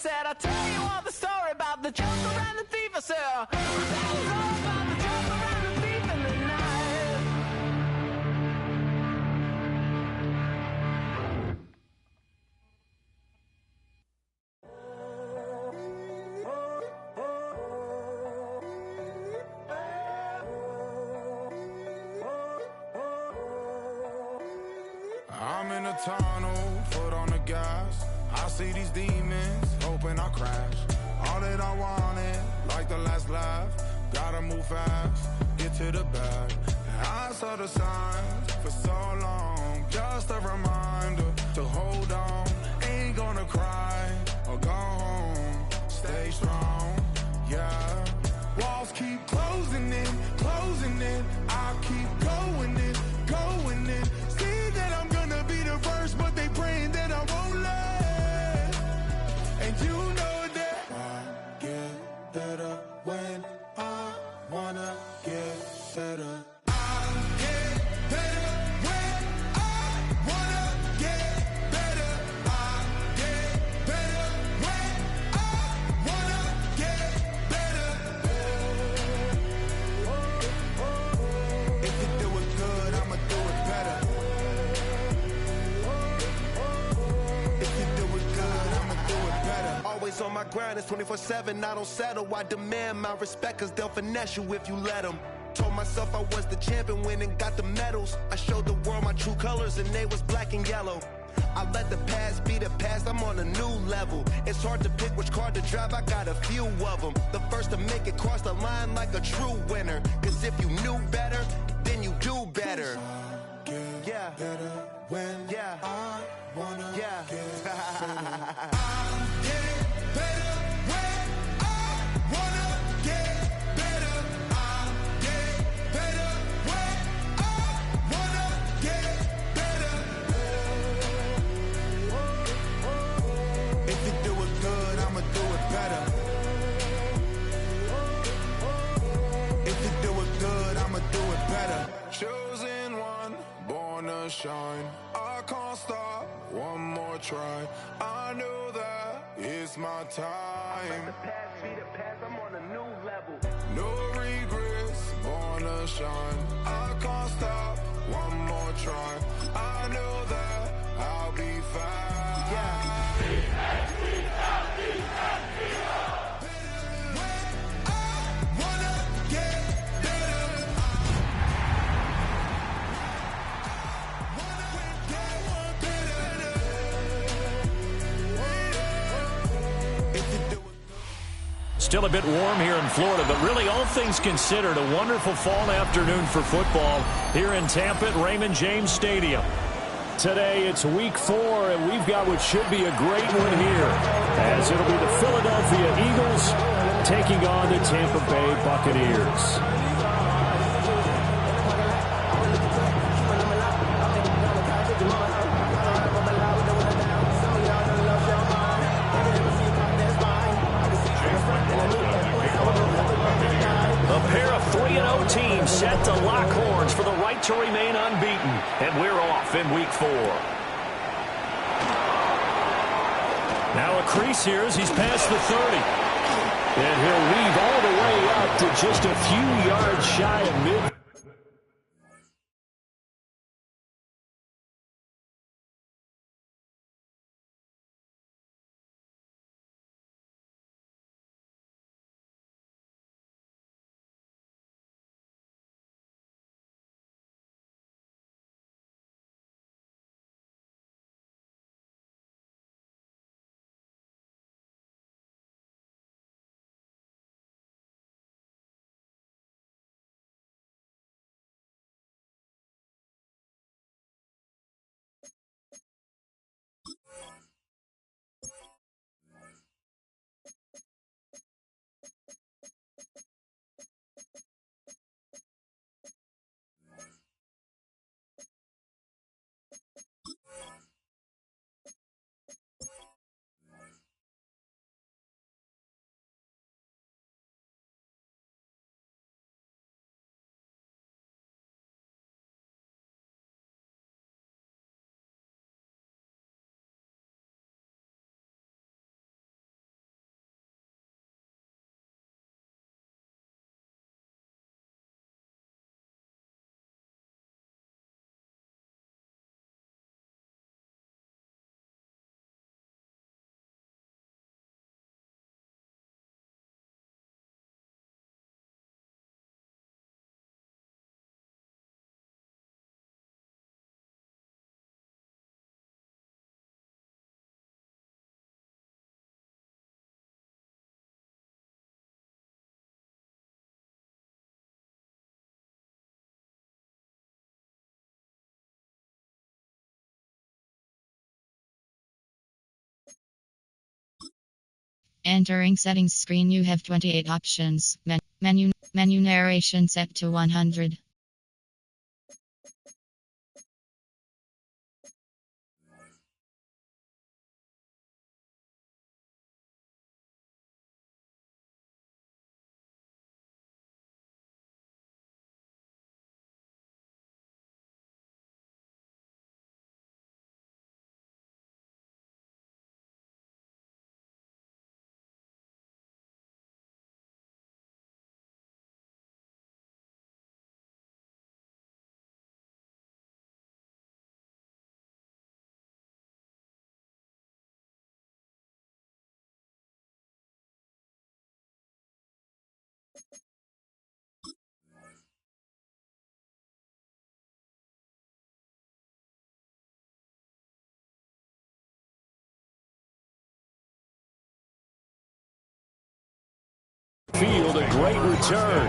said, I'll tell you all the story about the joker and the thief. I said, that was all about the joker and the thief in the night. I'm in a tunnel, foot on the gas. I see these demons, hoping I crash. All that I wanted, like the last laugh. Gotta move fast, get to the bag. I saw the signs for so long. Just a reminder to hold on. Ain't gonna cry or go home. Stay strong, yeah. Walls keep closing in, closing in. I keep going in, going in. See that I'm gonna be the first, but they praying that I won't let. And you know that I get better when I wanna get better. I get better when I wanna get better. I get better when I wanna get better. If you do it good, I'ma do it better. If you do it good, I'ma do it better. Always on my grind, it's 24/7, I don't settle. I demand my respect, cause they'll finesse you if you let them. Told myself I was the champion, went and got the medals. I showed the world my true colors and they was black and yellow. I let the past be the past, I'm on a new level. It's hard to pick which car to drive, I got a few of them. The first to make it cross the line like a true winner. Cause if you knew better, then you do better. Yeah. Better when I wanna Yeah. get better. I get better when I wanna get better. I get better when I wanna get better. If you do it good, I'ma do it better. If you do it good, I'ma do it better. Chosen one, born to shine. I can't stop, one more try. I know that it's my time. The past be the past, I'm on a new level. No regrets, born to shine. I can't stop, one more try. I know that I'll be fine. Yeah. Still a bit warm here in Florida, but really all things considered, a wonderful fall afternoon for football here in Tampa at Raymond James Stadium. Today it's week 4, and we've got what should be a great one here, as it'll be the Philadelphia Eagles taking on the Tampa Bay Buccaneers. Team set to lock horns for the right to remain unbeaten, and we're off in week 4. Now a crease here as he's past the 30. And he'll weave all the way up to just a few yards shy of mid. Entering settings screen, you have 28 options. Menu narration set to 100. Field, a great return.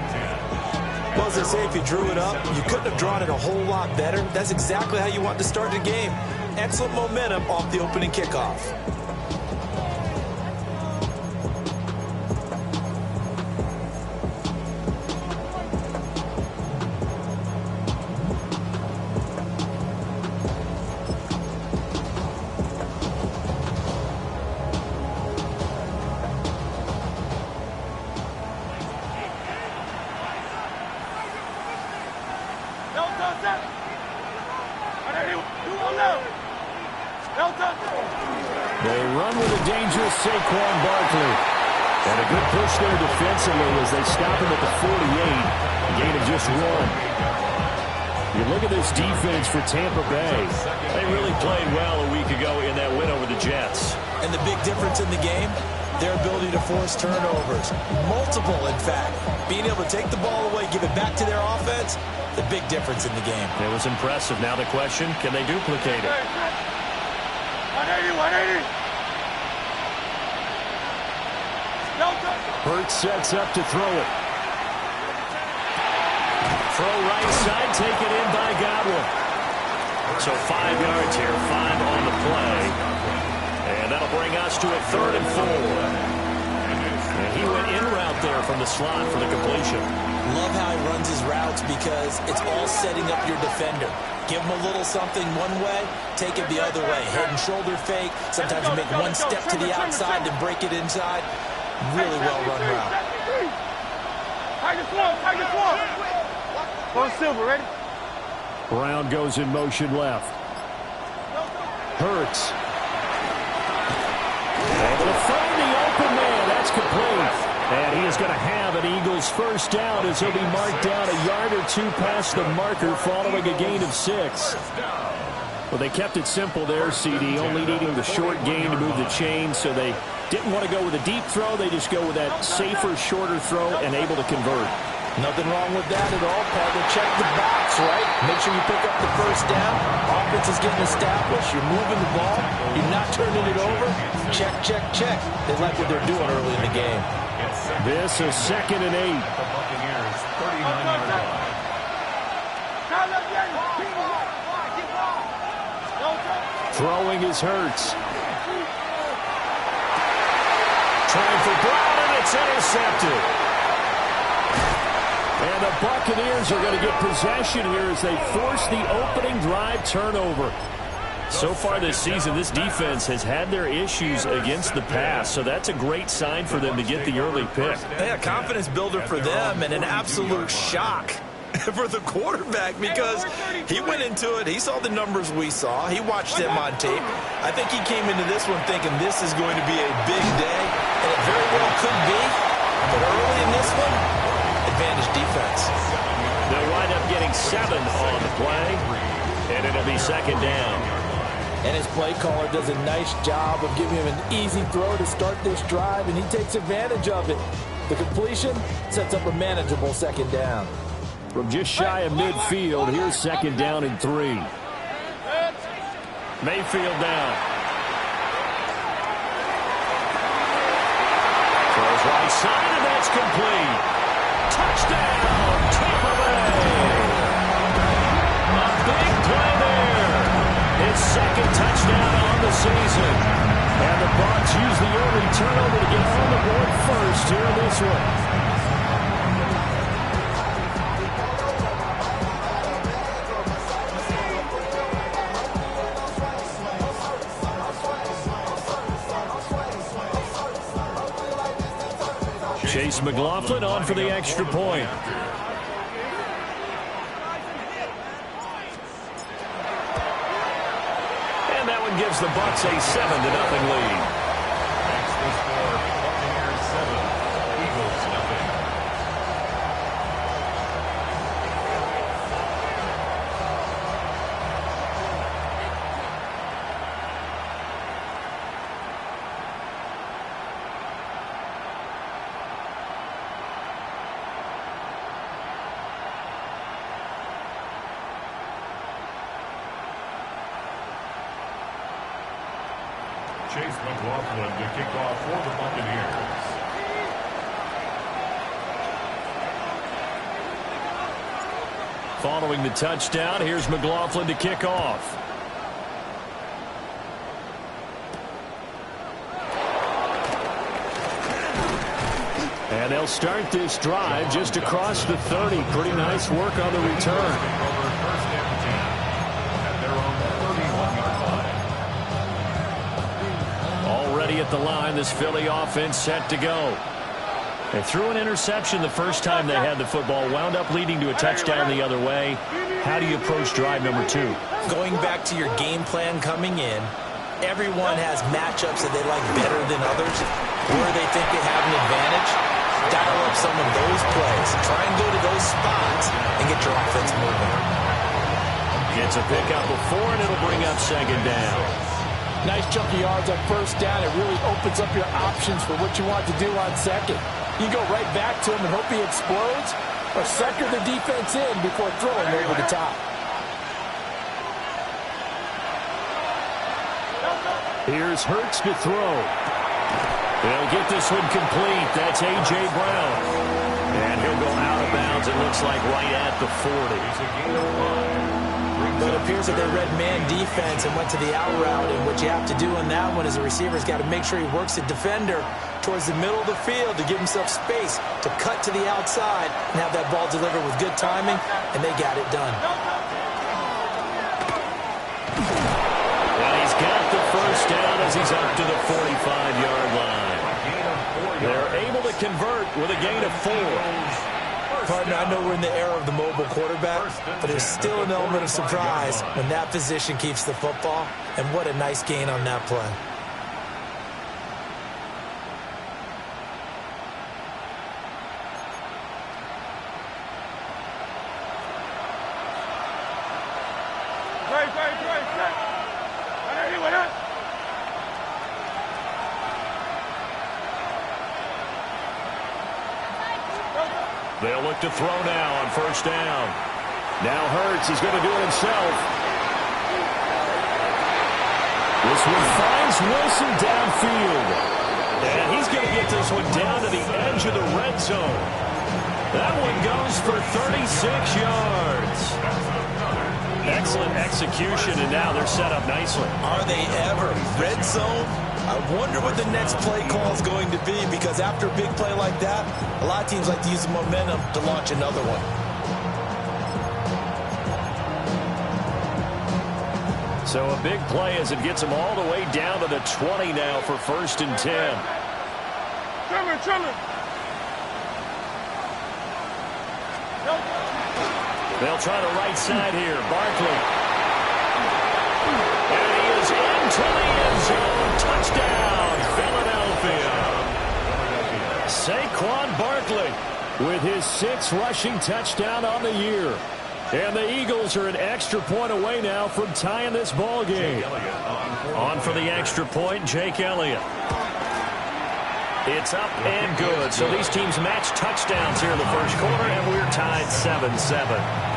Well, as I say, if you drew it up, you couldn't have drawn it a whole lot better. That's exactly how you want to start the game. Excellent momentum off the opening kickoff. They run with a dangerous Saquon Barkley. And a good push there defensively as they stop him at the 48. A gain of just 1. You look at this defense for Tampa Bay. They really played well a week ago in that win over the Jets. And the big difference in the game, their ability to force turnovers. Multiple, in fact. Being able to take the ball away, give it back to their offense, the big difference in the game. It was impressive. Now the question, can they duplicate it? 180. Hurts sets up to throw it. Throw right side, taken in by Godwin. So 5 yards here, 5 on the play. And that'll bring us to a 3rd and 4. And he went in route there from the slot for the completion. Love how he runs his routes because it's all setting up your defender. Give him a little something one way, take it the other way. Head and shoulder fake. Sometimes you make one step to the outside to break it inside. Really well run route. Tiger swarm. Go silver, ready? Brown goes in motion left. Hurts. Able to find the open man. That's complete. And he is going to have an Eagles first down as he'll be marked down a yard or 2 past the marker following a gain of 6. Well, they kept it simple there, CD, only needing the short gain to move the chain, so they didn't want to go with a deep throw. They just go with that safer, shorter throw and able to convert. Nothing wrong with that at all, Pat. They check the box, right? Make sure you pick up the first down. Offense is getting established. You're moving the ball. You're not turning it over. Check, check, check. They like what they're doing early in the game. This is 2nd and 8. Throwing is Hurts. Trying for Brown, and it's intercepted. And the Buccaneers are going to get possession here as they force the opening drive turnover. So far this season, this defense has had their issues against the pass, so that's a great sign for them to get the early pick. Yeah, confidence builder for them and an absolute shock for the quarterback because he went into it. He saw the numbers we saw. He watched them on tape. I think he came into this one thinking this is going to be a big day, and it very well could be. But early in this one, advantage defense. They'll wind up getting 7 on the play, and it'll be 2nd down. And his play caller does a nice job of giving him an easy throw to start this drive, and he takes advantage of it. The completion sets up a manageable 2nd down. From just shy of midfield, here's 2nd down and 3. Mayfield down. Throws right side, and that's complete. Touchdown, Tampa Bay. A big play there. His 2nd touchdown on the season. And the Bucs use the only turnover to get on the board first here in this one. Chase McLaughlin on for the extra point. And that one gives the Bucs a 7-0 lead. Next, the score, Buccaneers 7, Eagles 0. Chase McLaughlin to kick off for the Buccaneers. Following the touchdown, here's McLaughlin to kick off. And they'll start this drive just across the 30. Pretty nice work on the return. First and 10 at their own 31-yard line. Already at the line, this Philly offense set to go. They threw an interception the first time they had the football, wound up leading to a touchdown the other way. How do you approach drive number 2? Going back to your game plan coming in, everyone has matchups that they like better than others, where they think they have an advantage. Dial up some of those plays. Try and go to those spots and get your offense moving. Gets a pickup of 4, and it'll bring up second down. Nice chunky yards on first down. It really opens up your options for what you want to do on second. You go right back to him and hope he explodes, or sucker the defense in before throwing over the top. Here's Hurts to throw. They'll get this one complete. That's A.J. Brown. And he'll go out of bounds, it looks like, right at the 40. But it appears that they read man defense and went to the out route, and what you have to do on that one is the receiver's got to make sure he works the defender towards the middle of the field to give himself space to cut to the outside and have that ball delivered with good timing, and they got it done. Well, he's got the first down as he's up to the 45-yard line. They're able to convert with a gain of 4. Partner, I know we're in the era of the mobile quarterback, but there's still an element of surprise when that position keeps the football, and what a nice gain on that play. They'll look to throw now on first down. Now Hurts is going to do it himself. This one finds Wilson downfield. And he's going to get this one down to the edge of the red zone. That one goes for 36 yards. Excellent execution, and now they're set up nicely. Are they ever? Red zone? I wonder what the next play call is going to be, because after a big play like that, a lot of teams like to use the momentum to launch another one. So a big play as it gets them all the way down to the 20 now for first and 10. They'll try the right side here. Barkley. And he is into the end zone. Touchdown, Philadelphia. Saquon Barkley with his 6th rushing touchdown on the year. And the Eagles are an extra point away now from tying this ball game. On for the extra point, Jake Elliott. It's up and good. So these teams match touchdowns here in the first quarter, and we're tied 7-7.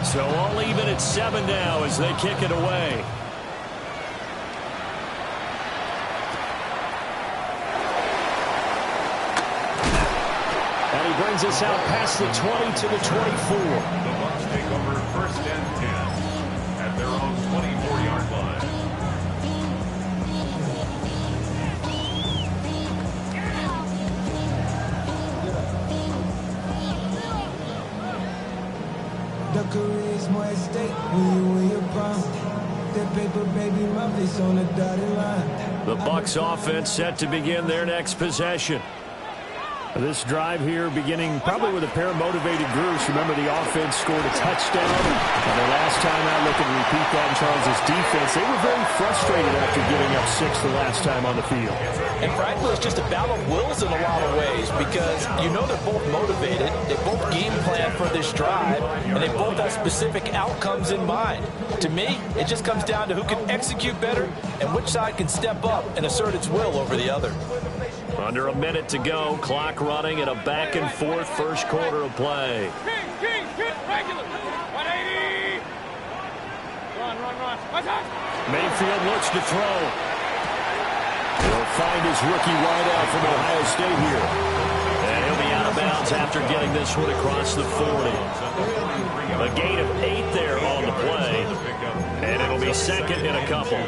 So all even at 7 now as they kick it away. And he brings us out past the 20 to the 24. The Bucs take over 1st and 10 at their own 24-yard line. The charisma at stake when you win your prime. That paper, baby, my face on the dotted line. The Bucs offense set to begin their next possession. This drive here beginning probably with a pair of motivated groups. Remember, the offense scored a touchdown. And the last time out, looking to repeat that in Charles' defense, they were very frustrated after giving up 6 the last time on the field. And frankly, it's just a battle of wills in a lot of ways because you know they're both motivated. They both game plan for this drive, and they both have specific outcomes in mind. To me, it just comes down to who can execute better and which side can step up and assert its will over the other. Under a minute to go, clock running, and a back-and-forth first quarter of play. Regular. 180. Run. Mayfield looks to throw. He'll find his rookie wideout from Ohio State here. And he'll be out of bounds after getting this one across the 40. A gain of 8 there on the play. And it'll be second and a couple.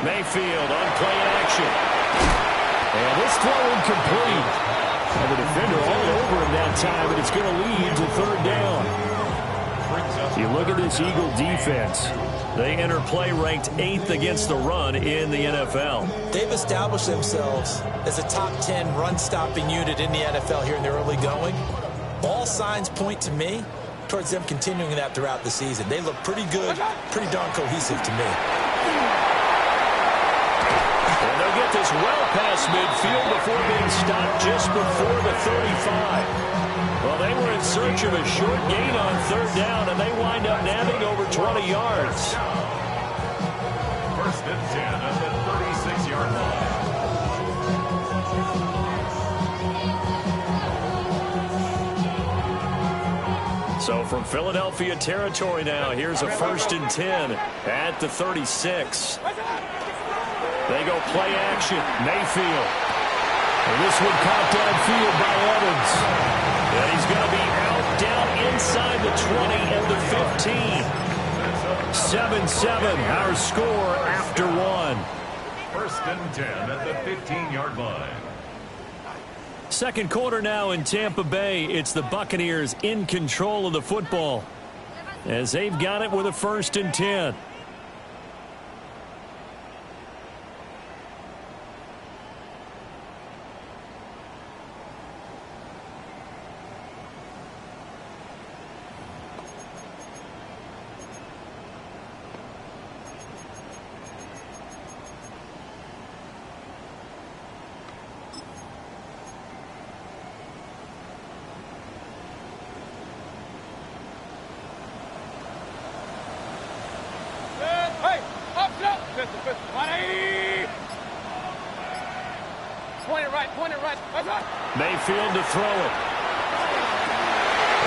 Mayfield on play action. And this throw incomplete. And the defender all over him that time, and it's going to lead to 3rd down. You look at this Eagle defense. They enter play ranked 8th against the run in the NFL. They've established themselves as a top 10 run-stopping unit in the NFL here in the early going. All signs point to me towards them continuing that throughout the season. They look pretty good, pretty darn cohesive to me. And they'll get this well past midfield before being stopped just before the 35. Well, they were in search of a short gain on 3rd down, and they wind up nabbing over 20 yards. 1st and 10 at the 36-yard line. So from Philadelphia territory now, here's a 1st and 10 at the 36. They go play action. Mayfield. And this one caught downfield by Evans. And he's going to be out down inside the 20 and the 15. 7-7, our score after 1. 1st and 10 at the 15-yard line. Second quarter now in Tampa Bay. It's the Buccaneers in control of the football as they've got it with a 1st and 10. Mayfield to throw it.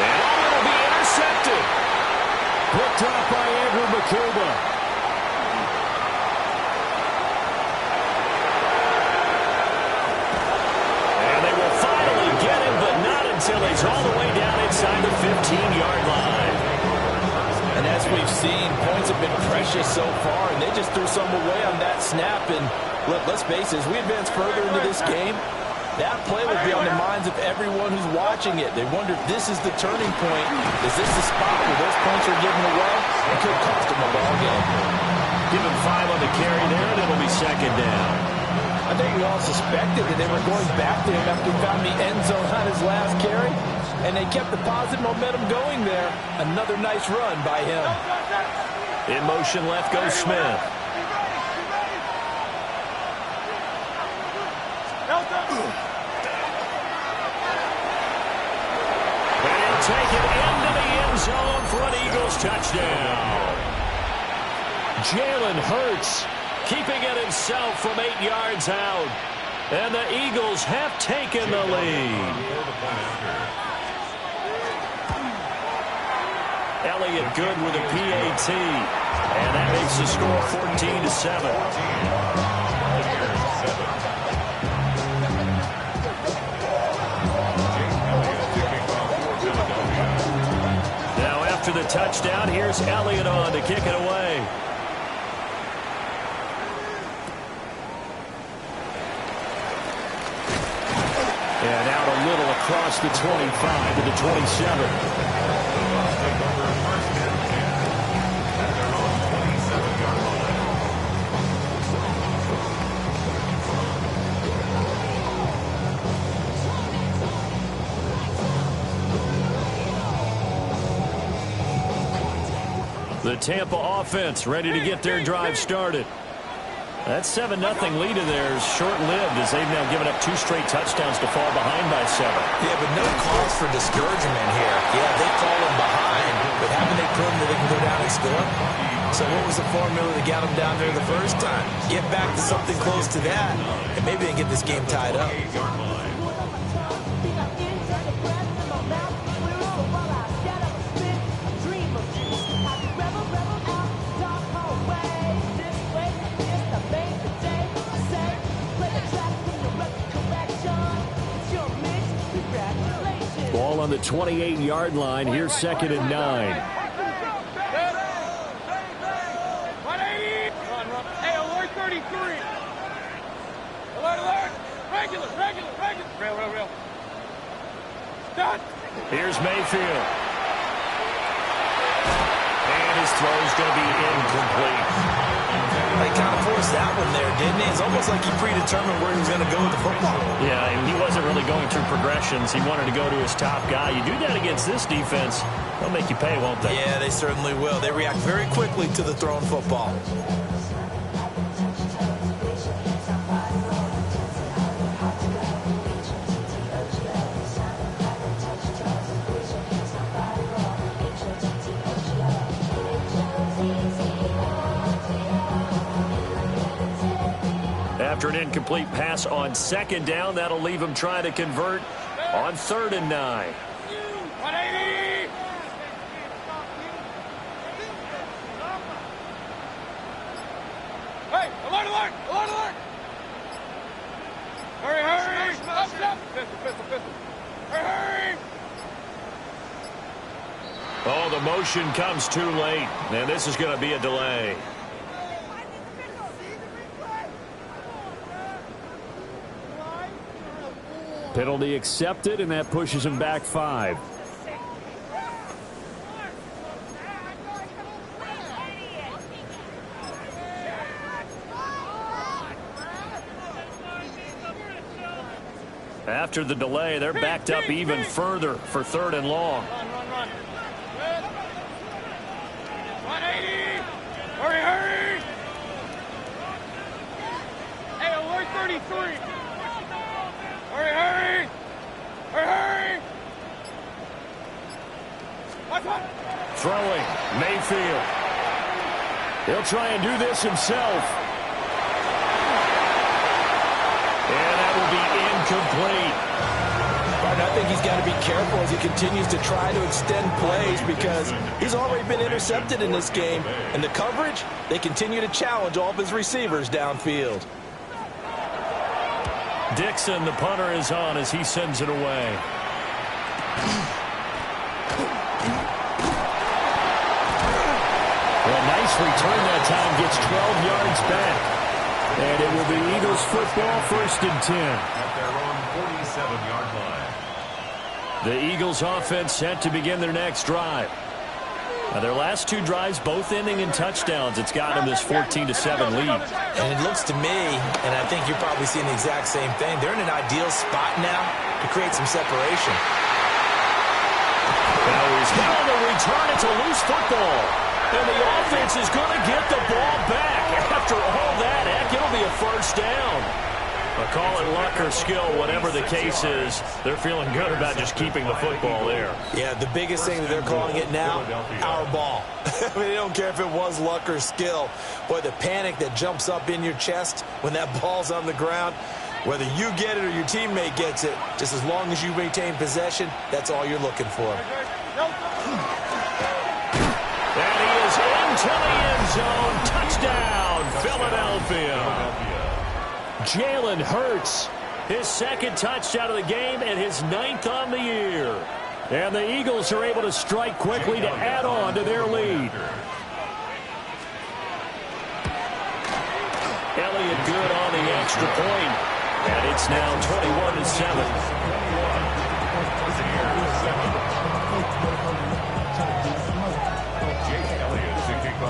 And it'll be intercepted. Picked up by Andrew McCuba. And they will finally get him, but not until he's all the way down inside the 15-yard line. And as we've seen, points have been precious so far, and they just threw some away on that snap. And let's face it, as we advance further into this game, that play will be on the minds of everyone who's watching it. They wonder if this is the turning point. Is this the spot where those points are given away? It could cost them a ball game. Give him 5 on the carry there, and it'll be 2nd down. I think we all suspected that they were going back to him after he found the end zone on his last carry, and they kept the positive momentum going there. Another nice run by him. In motion left goes Smith. And take it into the end zone for an Eagles touchdown. Jalen Hurts keeping it himself from 8 yards out. And the Eagles have taken the lead. Elliott good with a PAT. And that makes the score 14-7. Now after the touchdown, here's Elliott on to kick it away. And out a little across the 25 to the 27. The Tampa offense ready to get their drive started. That 7-0 lead of theirs short-lived as they've now given up 2 straight touchdowns to fall behind by 7. Yeah, but no cause for discouragement here. Yeah, they've fallen behind, but haven't they proven that they can go down and score? So what was the formula that got them down there the first time? Get back to something close to that, and maybe they can get this game tied up. Ball on the 28-yard line. Here's 2nd and 9. Hey, alert 33. Alert. Regular. Real. Done. Here's Mayfield. And his throw's going to be incomplete. They kind of forced that one there, didn't he? It's almost like he predetermined where he was going to go with the football. Yeah, he wasn't really going through progressions. He wanted to go to his top guy. You do that against this defense, they'll make you pay, won't they? Yeah, they certainly will. They react very quickly to the thrown football. After an incomplete pass on 2nd down, that'll leave him trying to convert on 3rd and 9. 180. Hey, alert. Hurry. Stop. Pistol. Hurry. Oh, the motion comes too late. And this is going to be a delay. Penalty accepted, and that pushes him back 5. After the delay, they're backed up even further for 3rd and long. Run. 180. Hurry. Hey, alert 33. Hurry. Throwing, Mayfield. He'll try and do this himself. And that will be incomplete. I think he's got to be careful as he continues to try to extend plays because he's already been intercepted in this game. And the coverage, they continue to challenge all of his receivers downfield. Dixon, the punter, is on as he sends it away. Well, nice return that time. Gets 12 yards back. And it will be Eagles football, 1st and 10. At their own 47-yard line. The Eagles offense set to begin their next drive. Now, their last 2 drives both ending in touchdowns. It's got them this 14-7 lead. And it looks to me, and I think you're probably seeing the exact same thing, they're in an ideal spot now to create some separation. Now he's hit on the return. It's a loose football. And the offense is going to get the ball back. After all that, heck, it'll be a 1st down. But call it luck or skill, whatever the case is, they're feeling good about just keeping the football there. Yeah, the biggest thing that they're calling it now, our ball. I mean, they don't care if it was luck or skill. Boy, the panic that jumps up in your chest when that ball's on the ground, whether you get it or your teammate gets it, just as long as you maintain possession, that's all you're looking for. And he is into the end zone. Touchdown, Philadelphia. Jalen Hurts, his second touchdown of the game and his 9th on the year. And the Eagles are able to strike quickly to add on to their lead. Elliott good on the extra point. And it's now 21-7.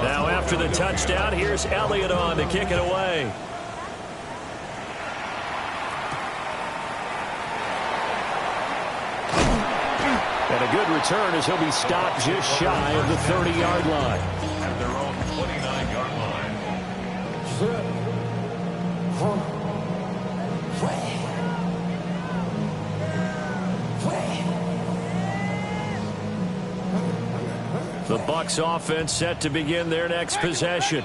Now after the touchdown, here's Elliott on to kick it away. And a good return as he'll be stopped just shy of the 30-yard line. At their own 29-yard line. The Bucs offense set to begin their next possession.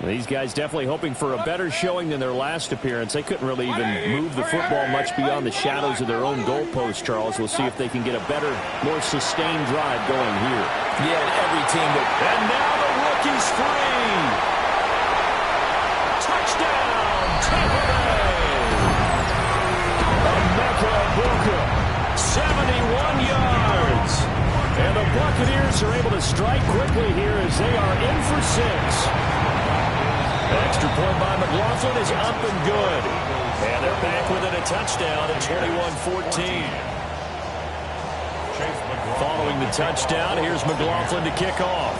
These guys definitely hoping for a better showing than their last appearance. They couldn't really even move the football much beyond the shadows of their own goalpost, Charles. We'll see if they can get a better, more sustained drive going here. Yeah, and every team that... And now the rookie's free. Touchdown, Tampa Bay. Emeka Egbuka, 71 yards. And the Buccaneers are able to strike quickly here as they are in for 6. Extra point by McLaughlin is up and good. And they're back within a touchdown at 21-14. Following the touchdown, here's McLaughlin to kick off.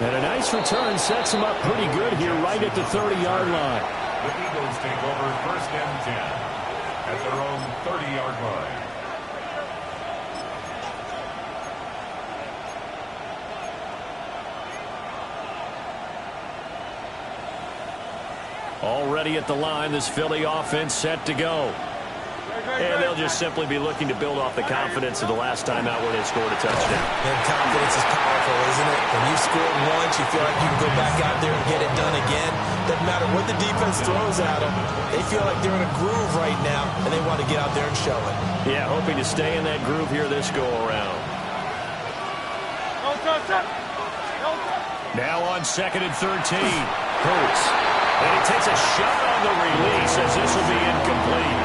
And a nice return sets him up pretty good here right at the 30-yard line. The Eagles take over 1st and 10 at their own 30-yard line. Already at the line, this Philly offense set to go. And they'll just simply be looking to build off the confidence of the last time out where they scored a touchdown. And confidence is powerful, isn't it? When you've scored once, you feel like you can go back out there and get it done again. Doesn't matter what the defense throws at them. They feel like they're in a groove right now, and they want to get out there and show it. Yeah, hoping to stay in that groove here this go-around. Now on 2nd and 13. Hurts. And he takes a shot on the release as this will be incomplete.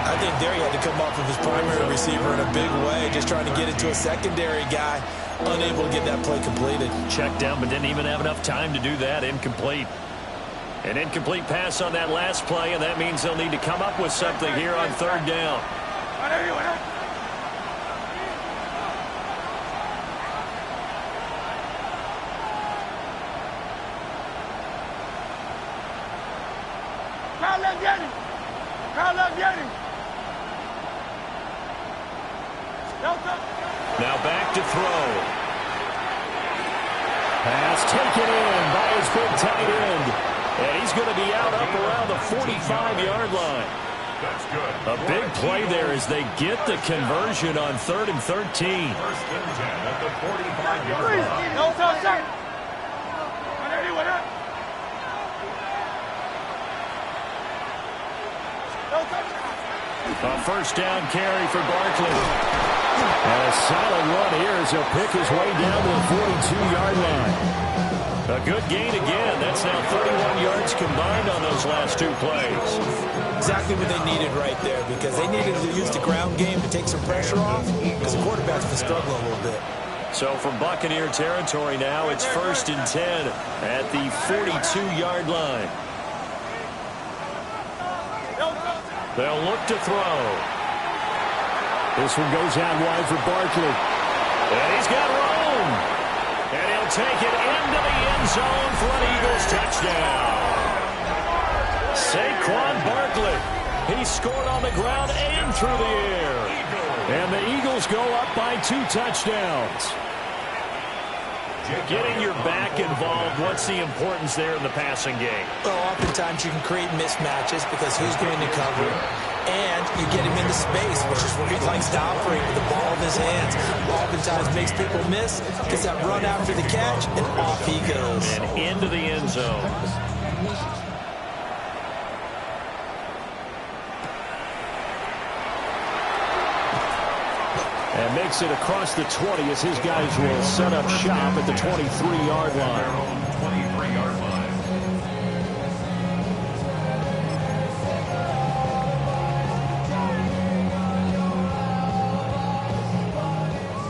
I think there he had to come off of his primary receiver in a big way, just trying to get it to a secondary guy, unable to get that play completed. Checked down, but didn't even have enough time to do that. Incomplete. An incomplete pass on that last play, and that means they'll need to come up with something here on 3rd down. Now back to throw. Pass taken in by his big tight end. And he's going to be out up around the 45-yard line. That's good. A big play there as they get the conversion on 3rd and 13. 1st and 10 at the 45-yard line. A 1st down carry for Barkley. And a solid run here as he'll pick his way down to the 42-yard line. A good gain again. That's now 31 yards combined on those last 2 plays. Exactly what they needed right there, because they needed to use the ground game to take some pressure off, because the quarterback's been struggling a little bit. So from Buccaneer territory now, it's 1st and 10 at the 42-yard line. They'll look to throw. This one goes out wide for Barkley. And he's got room. And he'll take it into the end zone for an Eagles touchdown. Saquon Barkley He scored on the ground and through the air. And the Eagles go up by 2 touchdowns. Getting your back involved, what's the importance there in the passing game? Well, oftentimes you can create mismatches because who's going to cover, and you get him into space, which is where he likes to operate with the ball in his hands. Oftentimes makes people miss, gets that run after the catch, and off he goes. And into the end zone. And makes it across the 20 as his guys will set up shop at the 23-yard line. 23-yard line.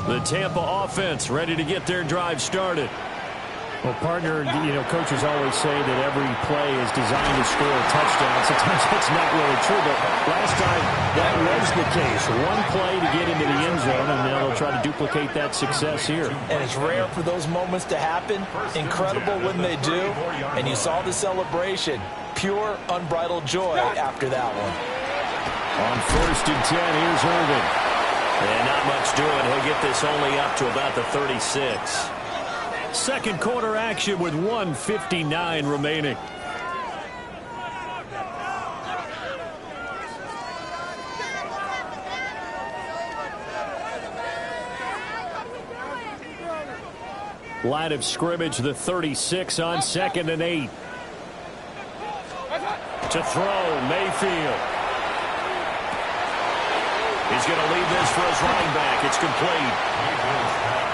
The Tampa offense ready to get their drive started. Well, partner, coaches always say that every play is designed to score a touchdown. Sometimes that's not really true, but last time that was the case. One play to get into the end zone, and now they'll try to duplicate that success here. And it's rare for those moments to happen. Incredible when they do. And you saw the celebration. Pure, unbridled joy after that one. On 1st and 10, here's Irvin. And not much doing. He'll get this only up to about the 36. Second quarter action with 1:59 remaining. Line of scrimmage, the 36 on 2nd and 8. To throw, Mayfield. He's going to leave this for his running back. It's complete.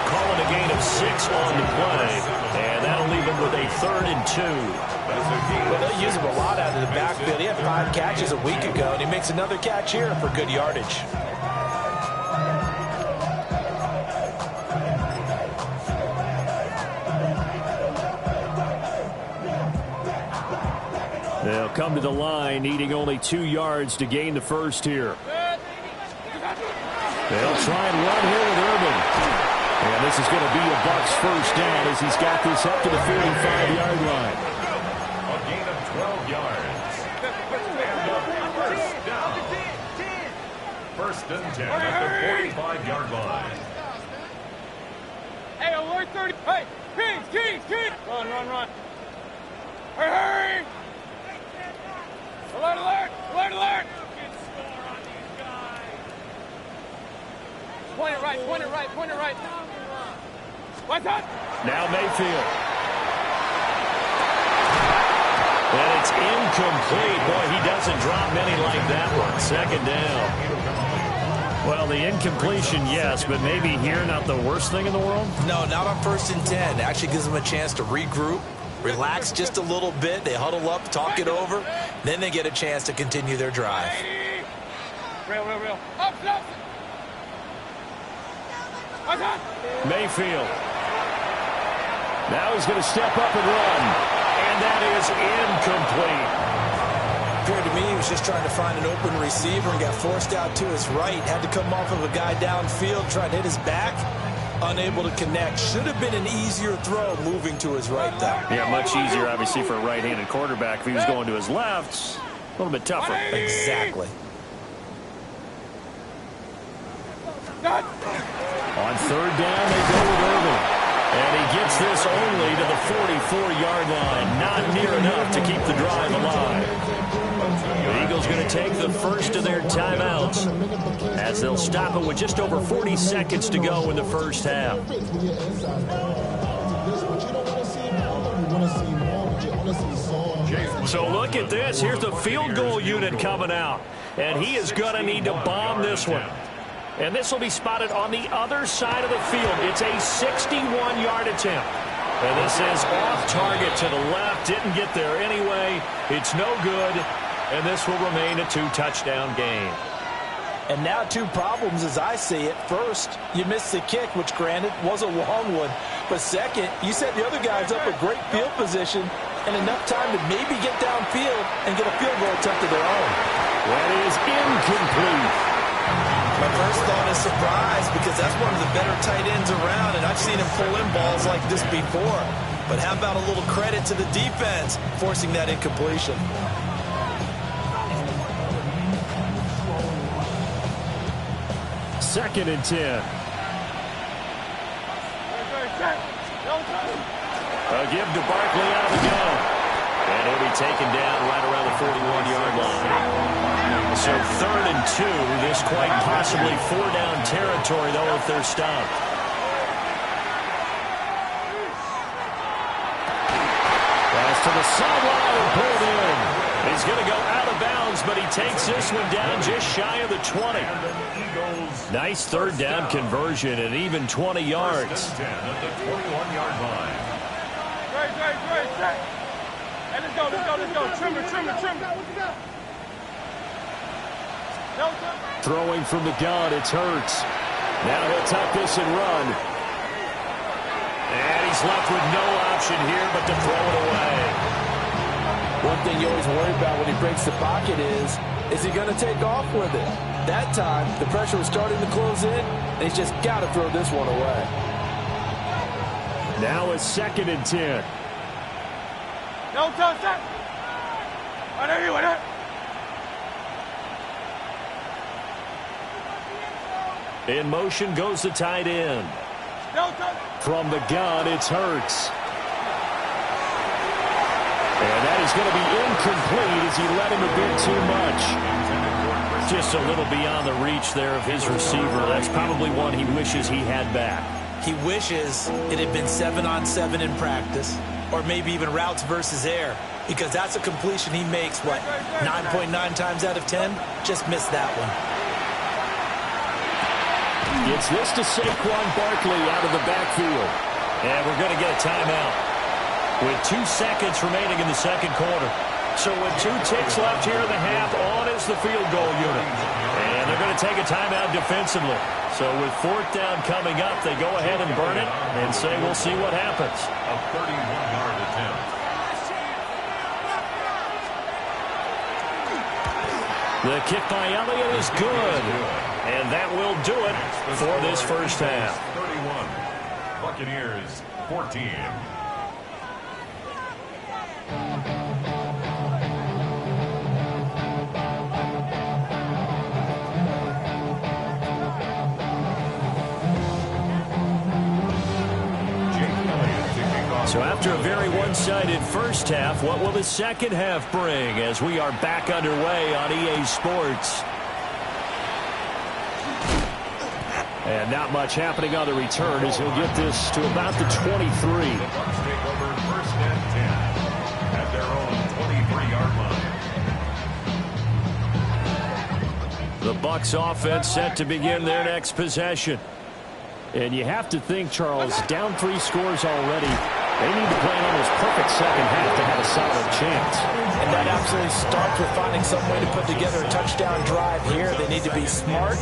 Calling a gain of 6 on the play, and that'll leave him with a 3rd and 2. Well, they'll use him a lot out of the backfield. He had 5 catches a week ago, and he makes another catch here for good yardage. They'll come to the line, needing only 2 yards to gain the first here. They'll try and run here with Irvin. And this is going to be a Bucs first down as he's got this up to the 45-yard line. A gain of 12 yards. First down. 1st and 10 at the 45-yard line. Hey, alert 30. Hey, Kings. Run. Hurry. Alert. Point it right. What's up? Now Mayfield. And it's incomplete. Boy, he doesn't drop many like that one. 2nd down. Well, the incompletion, yes, but maybe here not the worst thing in the world? No, not on 1st and 10. Actually gives them a chance to regroup, relax just a little bit. They huddle up, talk it over. Then they get a chance to continue their drive. Real. Up. What's up? Mayfield. Now he's going to step up and run. And that is incomplete. Appeared to me he was just trying to find an open receiver and got forced out to his right. Had to come off of a guy downfield, trying to hit his back. Unable to connect. Should have been an easier throw moving to his right, though. Yeah, much easier, obviously, for a right-handed quarterback. If he was going to his left, a little bit tougher. Exactly. On 3rd down, they go with Irvin. And he gets this only to the 44-yard line. Not near enough to keep the drive alive. The Eagles going to take the first of their timeouts as they'll stop it with just over 40 seconds to go in the first half. So look at this. Here's the field goal unit coming out. And he is going to need to bomb this one. And this will be spotted on the other side of the field. It's a 61-yard attempt. And this is off target to the left. Didn't get there anyway. It's no good. And this will remain a 2-touchdown game. And now 2 problems as I see it. First, you missed the kick, which granted was a long one. But second, you set the other guys up with great field position and enough time to maybe get downfield and get a field goal attempt of their own. That is incomplete. My first thought is surprise because that's one of the better tight ends around, and I've seen him pull in balls like this before. But how about a little credit to the defense forcing that incompletion? 2nd and 10. A give to Barkley out of the gun. And he'll be taken down right around the 41-yard line. So 3rd and 2. This quite possibly 4-down territory, though, if they're stopped. Pass to the sideline and pulled in. He's going to go out of bounds, but he takes this one down just shy of the 20. Nice 3rd down conversion and even 20 yards. 10 at the 21-yard line. Great. Hey, let's go. Trimmer. Throwing from the gun, it's Hurts. Now he'll tuck this and run. And he's left with no option here but to throw it away. One thing you always worry about when he breaks the pocket is he going to take off with it? That time, the pressure was starting to close in, and he's just got to throw this one away. Now it's 2nd and 10. No touch that. I know you with it. In motion goes the tight end. No touch. From the gun, it's Hurts. And that is going to be incomplete as he let him a bit too much. Just a little beyond the reach there of his receiver. That's probably one he wishes he had back. He wishes it had been 7-on-7 in practice, or maybe even routes versus air, because that's a completion he makes, 9.9 times out of 10? Just missed that one. Gets this to Saquon Barkley out of the backfield. And we're going to get a timeout with 2 seconds remaining in the 2nd quarter. So with 2 ticks left here in the half, on is the field goal unit. And they're going to take a timeout defensively. So with 4th down coming up, they go ahead and burn it and say we'll see what happens. A 31-yard attempt. The kick by Elliott is good. And that will do it for this first half. 31. Buccaneers 14. So after a very one-sided first half, what will the second half bring as we are back underway on EA Sports? And not much happening on the return as he'll get this to about the 23. The Bucs take over 1st and 10 at their own 23-yard line. The Bucs offense set to begin their next possession. And you have to think, Charles, down 3 scores already. They need to play an almost perfect second half to have a solid chance. And that absolutely starts with finding some way to put together a touchdown drive here. They need to be smart,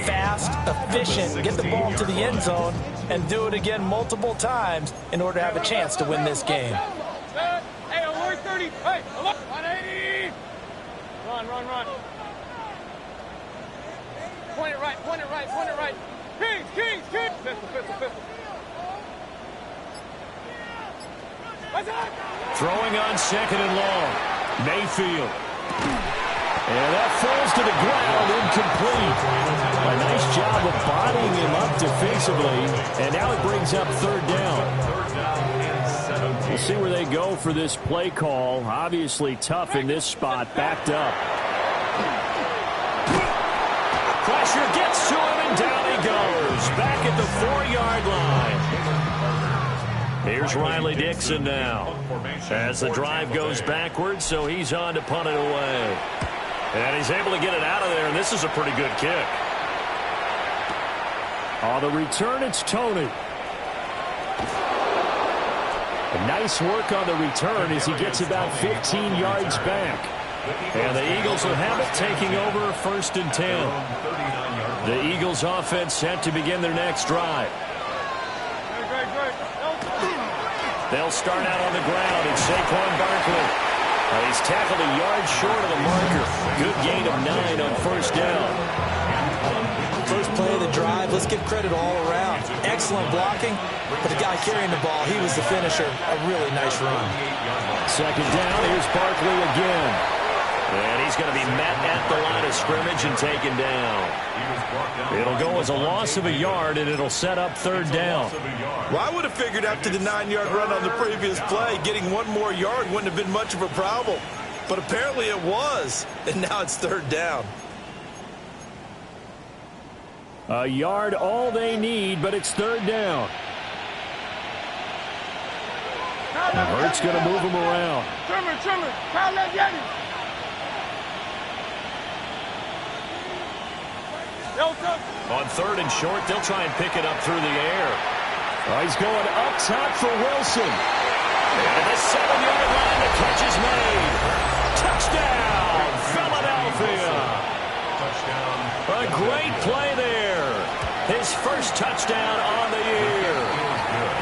fast, efficient, get the ball to the end zone, and do it again multiple times in order to have a chance to win this game. Hey, alert 30. Hey, alert 180. Run. Point it right. Kings. Pistol. Throwing on 2nd and long. Mayfield. And that falls to the ground, incomplete. A nice job of bodying him up defensively. And now it brings up 3rd down. We'll see where they go for this play call. Obviously tough in this spot, backed up. Pressure gets to him, and down he goes. Back at the 4-yard line. Here's Riley Dixon now as the drive goes backwards, so he's on to punt it away. And he's able to get it out of there, and this is a pretty good kick. On the return, it's Tony. Nice work on the return as he gets about 15 yards back. And the Eagles will have it, taking over 1st and 10. The Eagles offense set to begin their next drive. They'll start out on the ground. It's Saquon Barkley. He's tackled a yard short of the marker. Good gain of 9 on 1st down. First play of the drive, let's give credit all around. Excellent blocking, but the guy carrying the ball, he was the finisher. A really nice run. 2nd down, here's Barkley again. And he's going to be met at the line of scrimmage and taken down. It'll go as a loss of a yard, and it'll set up third down. Well, I would have figured after the 9-yard run on the previous play, getting one more yard wouldn't have been much of a problem. But apparently it was, and now it's third down. A yard all they need, but it's third down. And Hurts going to move him around. On third and short, they'll try and pick it up through the air. He's going up top for Wilson. And the 7-yard line, the catch is made. Touchdown, Philadelphia. A great play there. His first touchdown on the year.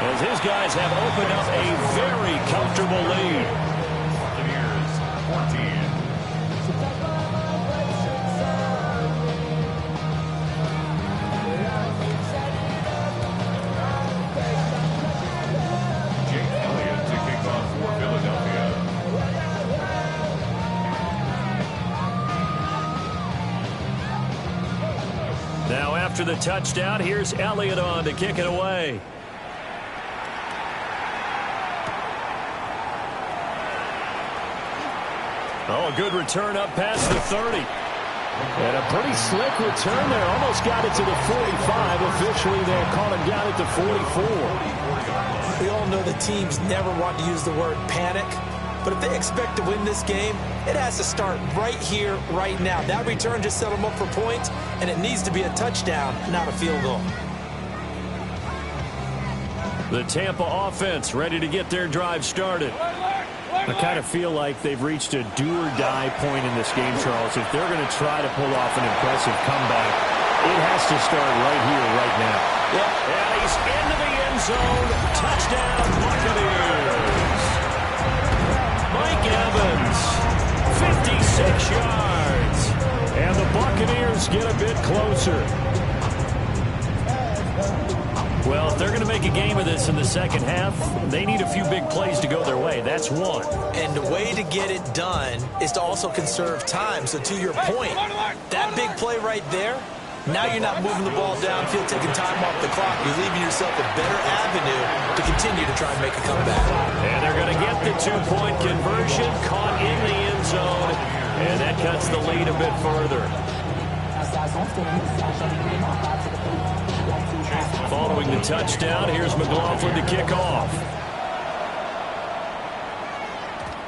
As his guys have opened up a very comfortable lead. Buccaneers 14. Now after the touchdown, here's Elliott on to kick it away. Oh, a good return up past the 30. And a pretty slick return there. Almost got it to the 45. Officially, they'll call it down at the 44. We all know the teams never want to use the word panic. But if they expect to win this game, it has to start right here, right now. That return just set them up for points, and it needs to be a touchdown, not a field goal. The Tampa offense ready to get their drive started. I kind of feel like they've reached a do-or-die point in this game, Charles. If they're going to try to pull off an impressive comeback, it has to start right here, right now. Yep. And he's into the end zone. Touchdown, Buccaneers. Mike Evans, 56 yards. And the Buccaneers get a bit closer. Well, if they're going to make a game of this in the second half, they need a few big plays to go their way. That's one. And the way to get it done is to also conserve time. So to your point, that big play right there, now you're not moving the ball downfield, taking time off the clock. You're leaving yourself a better avenue to continue to try and make a comeback. And they're going to get the two-point conversion, caught in the end zone, and that cuts the lead a bit further. Following the touchdown, here's McLaughlin to kick off.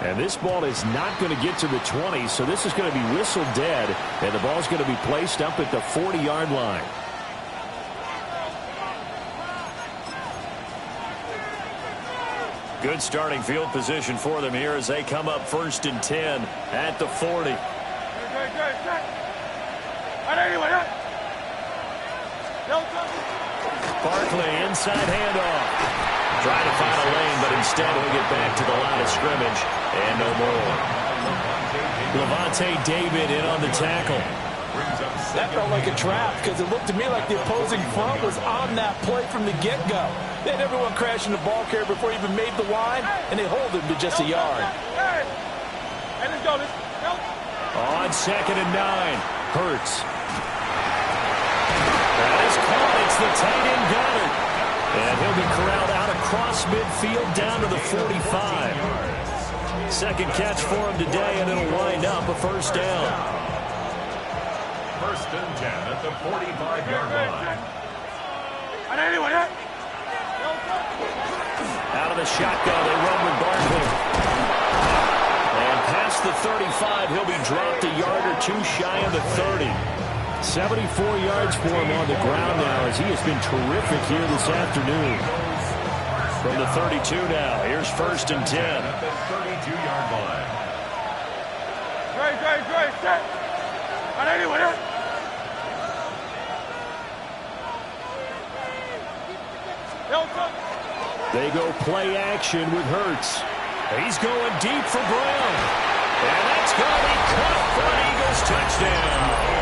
And this ball is not going to get to the 20, so this is going to be whistled dead, and the ball's going to be placed up at the 40-yard line. Good starting field position for them here as they come up 1st and 10 at the 40. Barkley, inside handoff. Trying to find a lane, but instead he'll get back to the line of scrimmage, and no more. Levante David in on the tackle. That felt like a trap because it looked to me like the opposing front was on that play from the get-go. They had everyone crashing the ball carrier before he even made the line, and they hold him to just a yard. Hey, let's go. On 2nd and 9, Hurts. That is caught. It's the tight end Goddard. And he'll be corralled out across midfield down to the 45. Second catch for him today, and it'll wind up a first down. 1st and 10 at the 45-yard line. Out of the shotgun, they run with Barkley. And past the 35, he'll be dropped a yard or two shy of the 30. 74 yards for him on the ground now as he has been terrific here this afternoon. From the 32 now, here's 1st and 10. At the 32-yard line. Great, set. They go play action with Hurts. He's going deep for Brown. And that's going to be caught for an Eagles touchdown.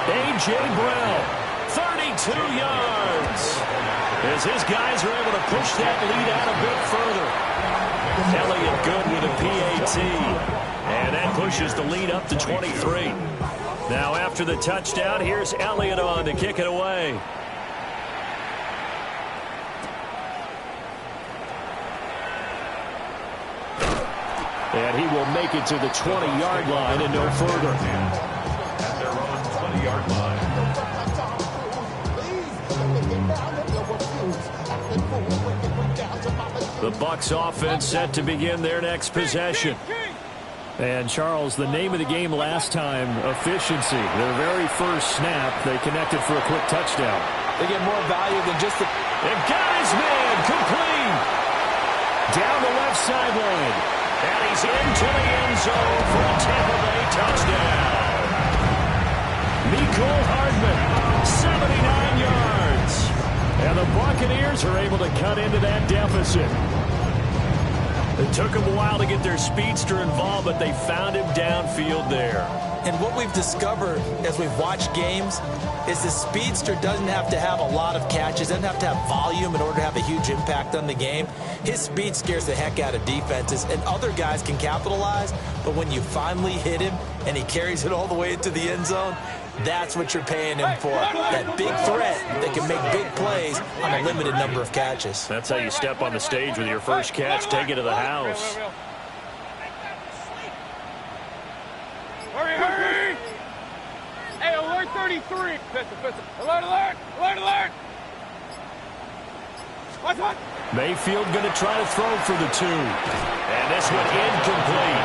A.J. Brown, 32 yards. As his guys are able to push that lead out a bit further. Elliott good with a PAT. And pushes the lead up to 23. Now after the touchdown, here's Elliott on to kick it away. And he will make it to the 20-yard line and no further. At their own 20-yard line. The Bucs offense set to begin their next possession. And, Charles, the name of the game last time, efficiency. Their very first snap, they connected for a quick touchdown. They get more value than just the... They've got his man complete. Down the left sideline. And he's into the end zone for a Tampa Bay touchdown. Mecole Hardman, 79 yards. And the Buccaneers are able to cut into that deficit. It took them a while to get their speedster involved, but they found him downfield there. And what we've discovered as we've watched games is the speedster doesn't have to have a lot of catches, doesn't have to have volume in order to have a huge impact on the game. His speed scares the heck out of defenses, and other guys can capitalize, but when you finally hit him and he carries it all the way into the end zone, that's what you're paying him for. That big threat that can make big plays on a limited number of catches. That's how you step on the stage with your first catch, take it to the house. Hurry, hurry! Hey, alert 33! Pistol. Alert, alert! Alert, alert! What? Mayfield going to try to throw for the 2. And this one incomplete.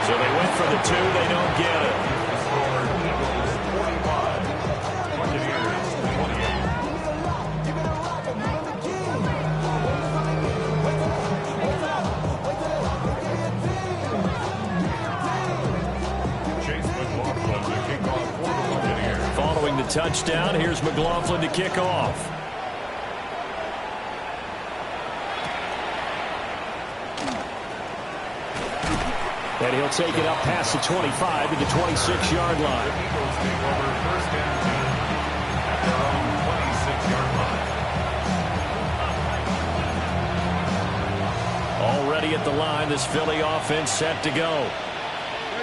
So they went for the 2, they don't get it. Following the touchdown, here's McLaughlin to kick off. And he'll take it up past the 25 to the 26-yard line. The Eagles take over first and 10 at their own 26-yard line. Already at the line, this Philly offense set to go.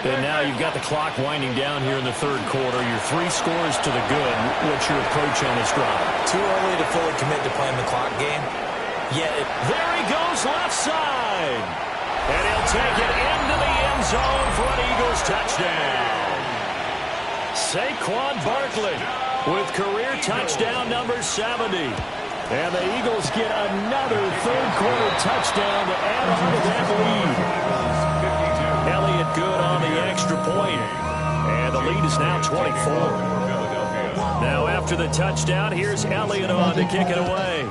And now you've got the clock winding down here in the third quarter. Your 3 scores to the good. What's your approach on this drive? Too early to fully commit to playing the clock game. There he goes left side. And he'll take it into the end zone for an Eagles touchdown. Saquon Barkley with career touchdown number 70. And the Eagles get another third-quarter touchdown to add on to that lead. Elliott good on the extra point. And the lead is now 24. Now after the touchdown, here's Elliott on to kick it away.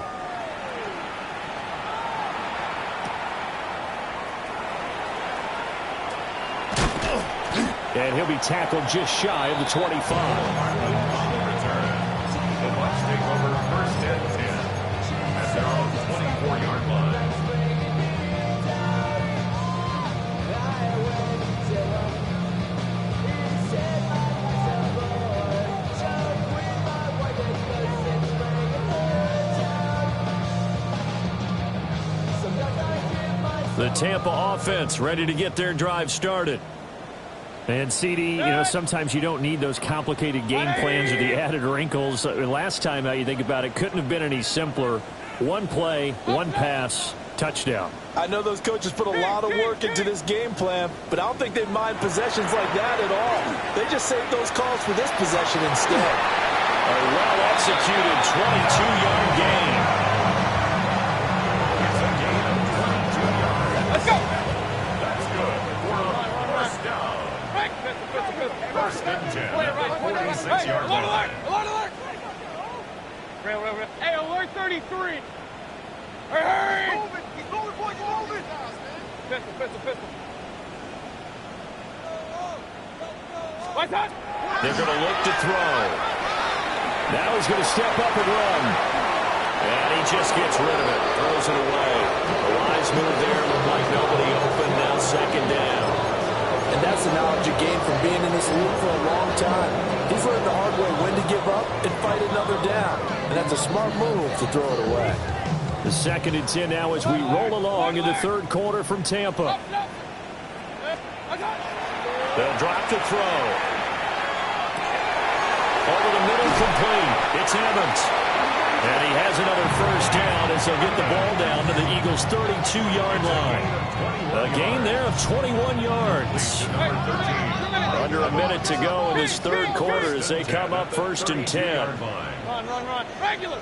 And he'll be tackled just shy of the 25. The Bucs take over first and 10 at their own 24-yard line. The Tampa offense ready to get their drive started. And, CD, sometimes you don't need those complicated game plans or the added wrinkles. Last time out, you think about it, couldn't have been any simpler. One play, one pass, touchdown. I know those coaches put a lot of work into this game plan, but I don't think they mind possessions like that at all. They just save those calls for this possession instead. A well-executed 22-yard gain. It's a gain of 22 yards. Let's go! That's good. First down. First and 10 at the 46-yard line. Alert! Hey, alert 33! Hurry! Move it! He's moving, boys, he's moving! Pistol. What's that? They're going to look to throw. Now he's going to step up and run. And he just gets rid of it. Throws it away. A wise move there. Looked like nobody open. Now second down. And that's the knowledge you gain from being in this league for a long time. He's learned the hard way when to give up and fight another down. And that's a smart move to throw it away. The 2nd and 10 now as we roll along in the third quarter from Tampa. They'll drop to throw. Over the middle, complete. It's Evans. And he has another first down as they'll get the ball down to the Eagles' 32-yard line. A gain there of 21 yards. Under a minute to go in this third quarter as they come up 1st and 10. Run. Regular.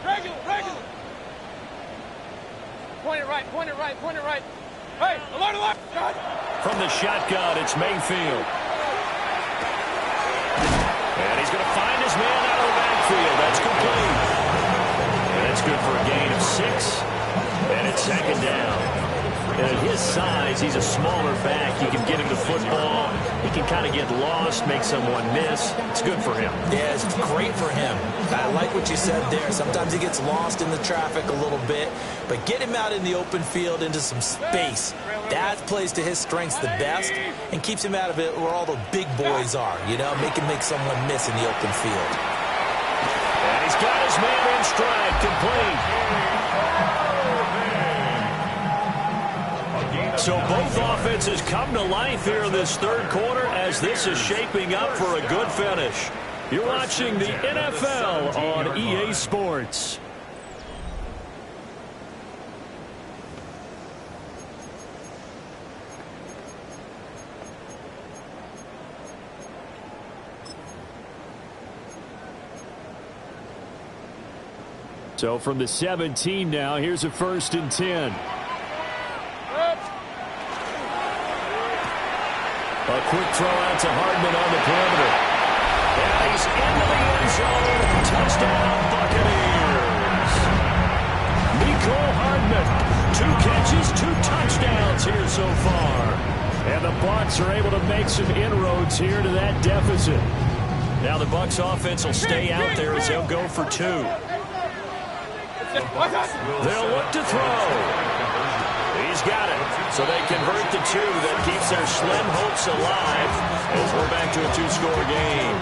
Point it right. Hey, alert. From the shotgun, it's Mayfield. And he's going to find his man out of the backfield. That's complete. And that's good for a gain of 6. And it's 2nd down. And at his size, he's a smaller back. You can get him the football. He can kind of get lost, make someone miss. It's good for him. Yeah, it's great for him. I like what you said there. Sometimes he gets lost in the traffic a little bit. But get him out in the open field into some space. That plays to his strengths the best and keeps him out of it where all the big boys are. You know, make him make someone miss in the open field. And he's got his man in stride, complete. So both offenses come to life here in this third quarter as this is shaping up for a good finish. You're watching the NFL on EA Sports. So from the 17 now, here's a 1st and 10. A quick throw out to Hardman on the perimeter. And he's into the end zone. Touchdown, Buccaneers. Mecole Hardman. 2 catches, 2 touchdowns here so far. And the Bucs are able to make some inroads here to that deficit. Now the Bucs offense will stay out there as they'll go for 2. They'll look to throw. He's got it. So they convert the 2. That keeps their slim hopes alive as we're back to a 2-score game.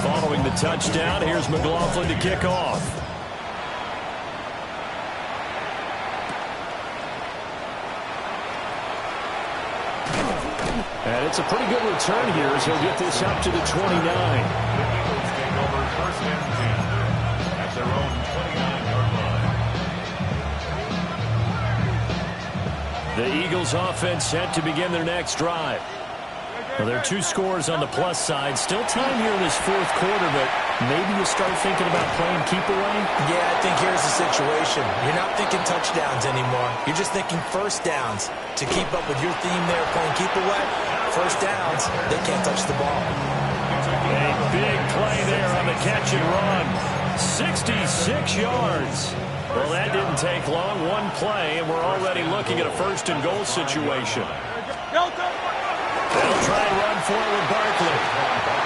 Following the touchdown, here's McLaughlin to kick off. And it's a pretty good return here as he'll get this up to the 29. Take over 1st and 10 at their own 29-yard line. The Eagles offense set to begin their next drive. Well, there are 2 scores on the plus side. Still time here in this 4th quarter, but maybe you start thinking about playing keep away? Yeah, I think here's the situation. You're not thinking touchdowns anymore. You're just thinking first downs. To keep up with your theme there, playing keep away, first downs, they can't touch the ball. A big play there on the catch and run. 66 yards. Well, that didn't take long. 1 play, and we're already looking at a 1st and goal situation. They'll try and run for it with Barkley.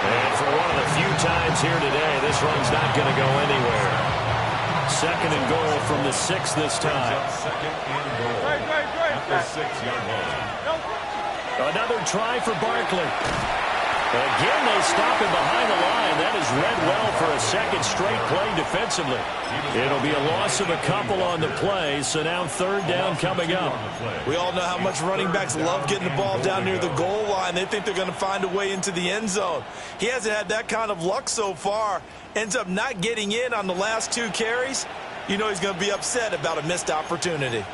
And for one of the few times here today, this run's not going to go anywhere. 2nd and goal from the 6 this time. 2nd and goal at the 6-yard line. Another try for Barkley. Again, they stop him behind the line. That is read well for a 2nd straight play defensively. It'll be a loss of a couple on the play, so now 3rd down coming up. We all know how much running backs love getting the ball down near the goal line. They think they're going to find a way into the end zone. He hasn't had that kind of luck so far. Ends up not getting in on the last 2 carries. You know he's going to be upset about a missed opportunity.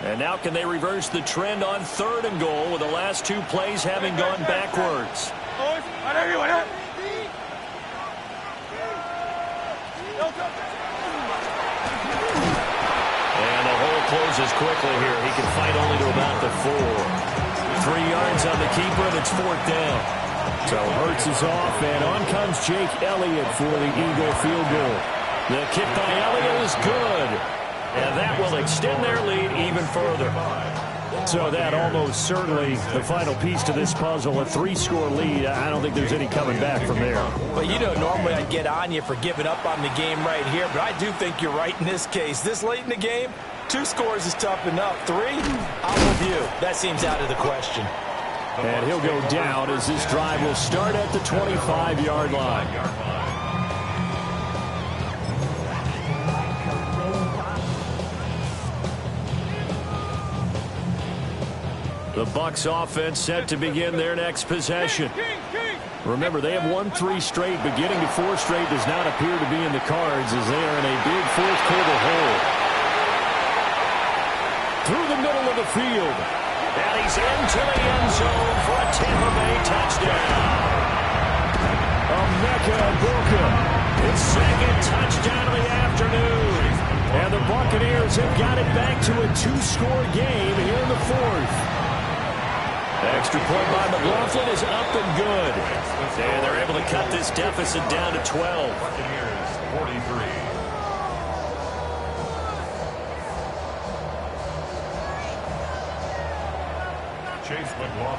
And now can they reverse the trend on 3rd and goal with the last 2 plays having gone backwards? And the hole closes quickly here. He can fight only to about the 4. 3 yards on the keeper, and it's 4th down. So Hurts is off, and on comes Jake Elliott for the Eagle field goal. The kick by Elliott is good. And that will extend their lead even further. So that almost certainly the final piece to this puzzle, a 3-score lead. I don't think there's any coming back from there. Well, you know, normally I'd get on you for giving up on the game right here, but I do think you're right in this case. This late in the game, 2 scores is tough enough. 3, I'm with you. That seems out of the question. And he'll go down as this drive will start at the 25-yard line. The Bucs offense set to begin their next possession. Remember, they have won 3 straight, but getting to 4 straight does not appear to be in the cards as they are in a big fourth quarter hole. Through the middle of the field. And he's into the end zone for a Tampa Bay touchdown. Emeka Egbuka, his second touchdown of the afternoon. And the Buccaneers have got it back to a 2-score game here in the fourth. Extra point by McLaughlin is up and good. And they're able to cut this deficit down to 12. Buccaneers 43.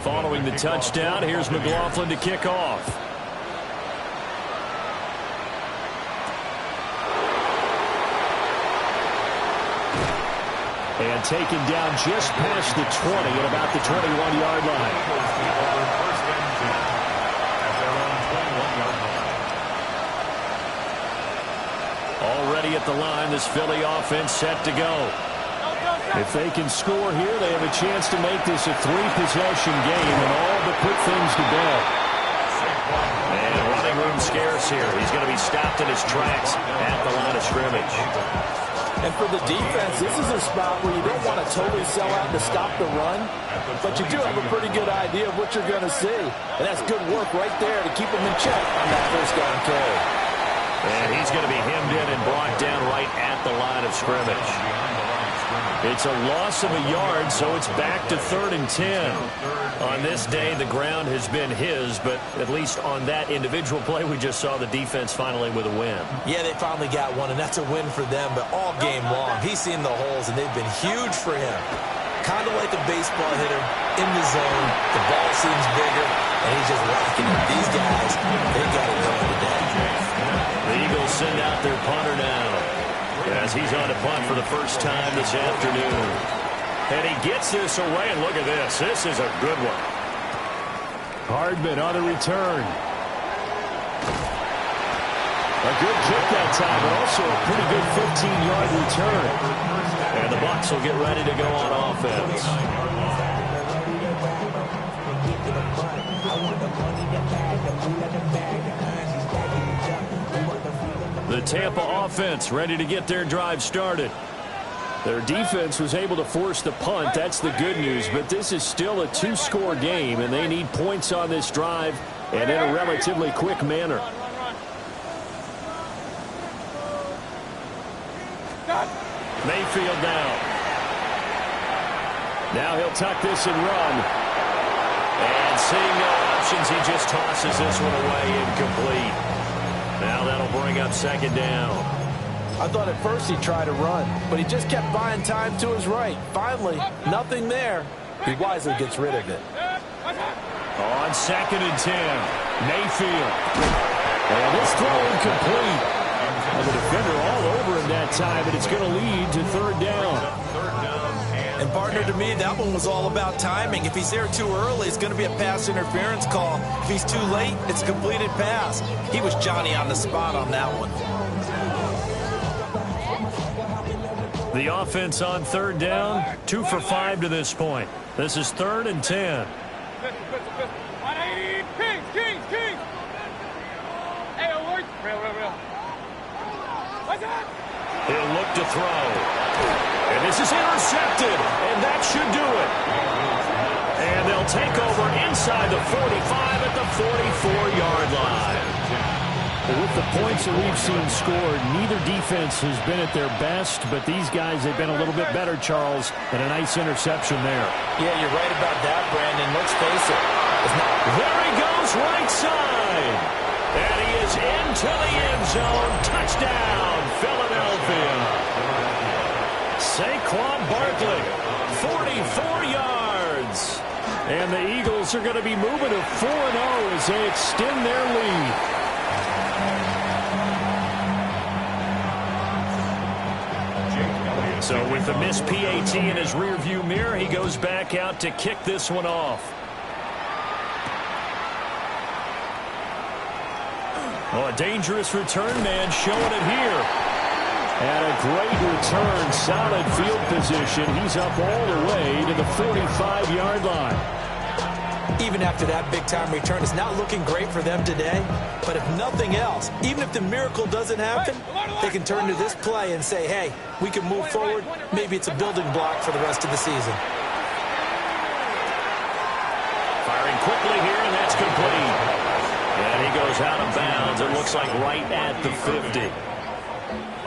Following the touchdown, here's McLaughlin to kick off. And taken down just past the 20 at about the 21-yard line. Already at the line, this Philly offense set to go. If they can score here, they have a chance to make this a 3-possession game and all but put things to bed. And running room scarce here. He's going to be stopped in his tracks at the line of scrimmage. And for the defense, this is a spot where you don't want to totally sell out to stop the run, but you do have a pretty good idea of what you're going to see. And that's good work right there to keep them in check on that first down carry. And he's going to be hemmed in and brought down right at the line of scrimmage. It's a loss of a yard, so it's back to 3rd and 10. On this day, the ground has been his, but at least on that individual play, we just saw the defense finally with a win. Yeah, they finally got one, and that's a win for them, but all game long, he's seen the holes, and they've been huge for him. Kind of like a baseball hitter in the zone. The ball seems bigger, and he's just rocking it. These guys, they got it going today. The Eagles send out their punter now, as he's on to punt for the first time this afternoon. And he gets this away, and look at this. This is a good one. Hardman on the return. A good kick that time, but also a pretty good 15-yard return. And the Bucs will get ready to go on offense. The Tampa offense ready to get their drive started. Their defense was able to force the punt. That's the good news. But this is still a 2-score game, and they need points on this drive and in a relatively quick manner. Mayfield now. Now he'll tuck this and run. And seeing no options, he just tosses this one away incomplete. Now that'll bring up 2nd down. I thought at first he'd try to run, but he just kept buying time to his right. Finally, nothing there. He wisely gets rid of it. On 2nd and 10, Mayfield. And this throw incomplete. And the defender all over him that time, and it's going to lead to 3rd down. And partner, to me, that one was all about timing. If he's there too early, it's going to be a pass interference call. If he's too late, it's a completed pass. He was Johnny on the spot on that one. The offense on 3rd down, 2 for 5 to this point. This is 3rd and 10. Kings. Hey, alert. Real. What's that? He'll look to throw. And this is intercepted, and that should do it. And they'll take over inside the 45 at the 44-yard line. With the points that we've seen scored, neither defense has been at their best, but these guys have been a little bit better, Charles, and a nice interception there. Yeah, you're right about that, Brandon. Let's face it. There he goes, right side. And he is into the end zone. Touchdown, Philadelphia. Saquon Barkley, 44 yards. And the Eagles are going to be moving to 4-0 as they extend their lead. So with the missed PAT in his rearview mirror, he goes back out to kick this one off. Oh, a dangerous return man showing it here. And a great return, solid field position. He's up all the way to the 45-yard line. Even after that big-time return, it's not looking great for them today. But if nothing else, even if the miracle doesn't happen, they can turn to this play and say, hey, we can move forward. Maybe it's a building block for the rest of the season. Firing quickly here, and that's complete. And he goes out of bounds. It looks like right at the 50.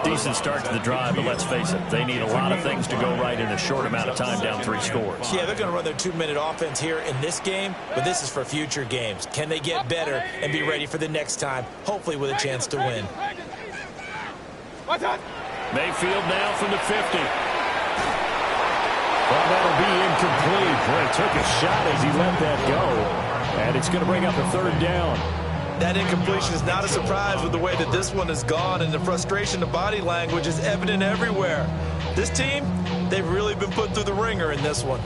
Decent start to the drive, but let's face it, they need a lot of things to go right in a short amount of time, down 3 scores. Yeah, they're going to run their 2-minute offense here in this game, but this is for future games. Can they get better and be ready for the next time, hopefully with a chance to win? Mayfield now from the 50. Well, that'll be incomplete. Boy, he took a shot as he let that go, and it's going to bring up a 3rd down. That incompletion is not a surprise with the way that this one has gone, and the frustration of body language is evident everywhere. This team, they've really been put through the ringer in this one.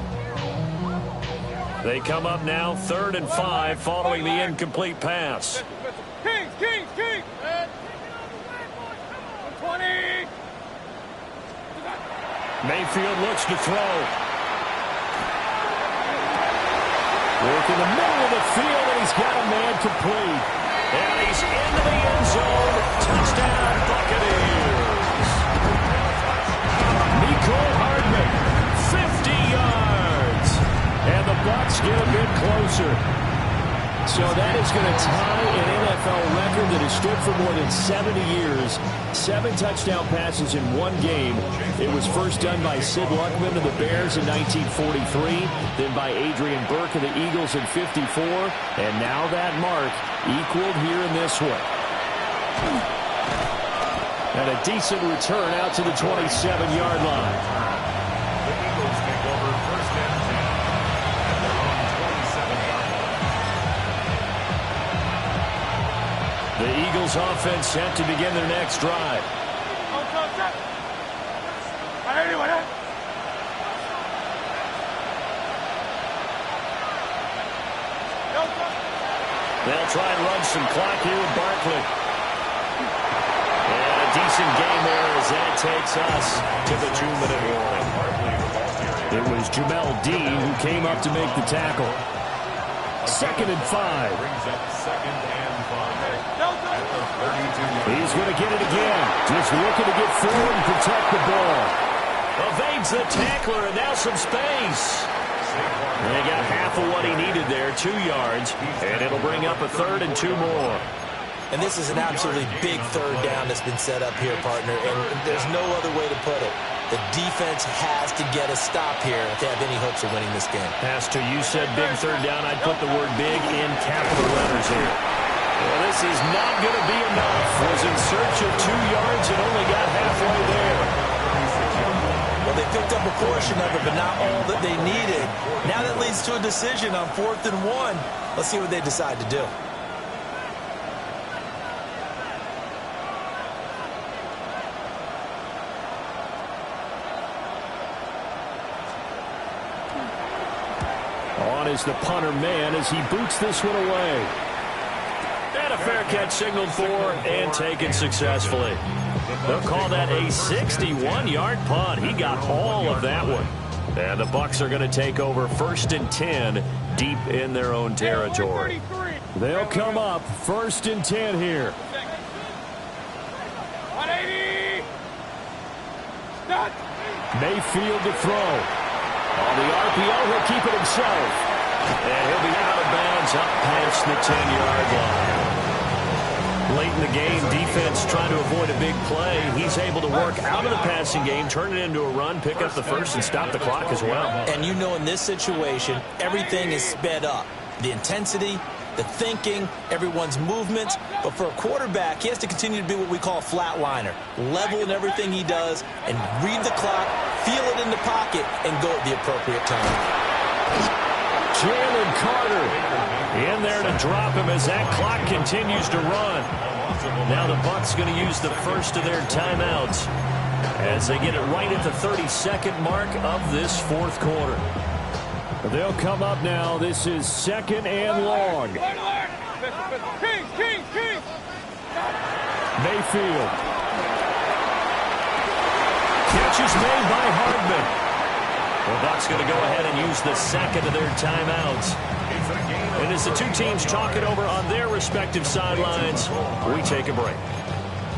They come up now 3rd and 5 following the incomplete pass. Kings! 20! Mayfield looks to throw. Work in the middle of the field, and he's got a man complete. And he's into the end zone. Touchdown, Buccaneers. Nicole Hardman, 50 yards. And the Bucs get a bit closer. So that is going to tie an NFL record that has stood for more than 70 years. 7 touchdown passes in one game. It was first done by Sid Luckman of the Bears in 1943, then by Adrian Burke of the Eagles in 54, and now that mark equaled here in this one. And a decent return out to the 27-yard line. The Eagles take over 1st and 10 at their own 27-yard line. The Eagles offense set to begin their next drive. They'll try and run some clock here with Barkley. And a decent game there as that takes us to the 2-minute warning. It was Jamel Dean who came up to make the tackle. 2nd and 5. Brings up 2nd and 5 at the 32. He's going to get it again. Just looking to get forward and protect the ball. Evades the tackler, and now some space. And they got half of what he needed there, 2 yards, and it'll bring up a 3rd and 2 more. And this is an absolutely big 3rd down that's been set up here, partner, and there's no other way to put it. The defense has to get a stop here if they have any hopes of winning this game. Has to. You said big 3rd down. I'd put the word big in capital letters here. Well, this is not going to be enough. Was in search of 2 yards and only got halfway there. Well, they picked up a portion of it, but not all that they needed. Now that leads to a decision on 4th and 1. Let's see what they decide to do. On is the punter man as he boots this one away. And a fair catch signaled for and taken successfully. They'll call that a 61-yard punt. He got all of that one. And the Bucs are going to take over 1st and 10 deep in their own territory. They'll come up 1st and 10 here. 180. Stop. Mayfield to throw. On the RPO, he'll keep it himself. And he'll be out of bounds up past the 10-yard line. Late in the game, defense trying to avoid a big play. He's able to work out of the passing game, turn it into a run, pick up the 1st, and stop the clock as well. And you know in this situation, everything is sped up. The intensity, the thinking, everyone's movements. But for a quarterback, he has to continue to be what we call a flatliner. Level in everything he does and read the clock, feel it in the pocket, and go at the appropriate time. Jalen Carter in there to drop him as that clock continues to run. Now the Bucs going to use the first of their timeouts as they get it right at the 32nd mark of this 4th quarter. They'll come up now. This is 2nd and long. Mayfield. catch is made by Hardman. The Bucs going to go ahead and use the second of their timeouts. And as the two teams talk it over on their respective sidelines, we take a break.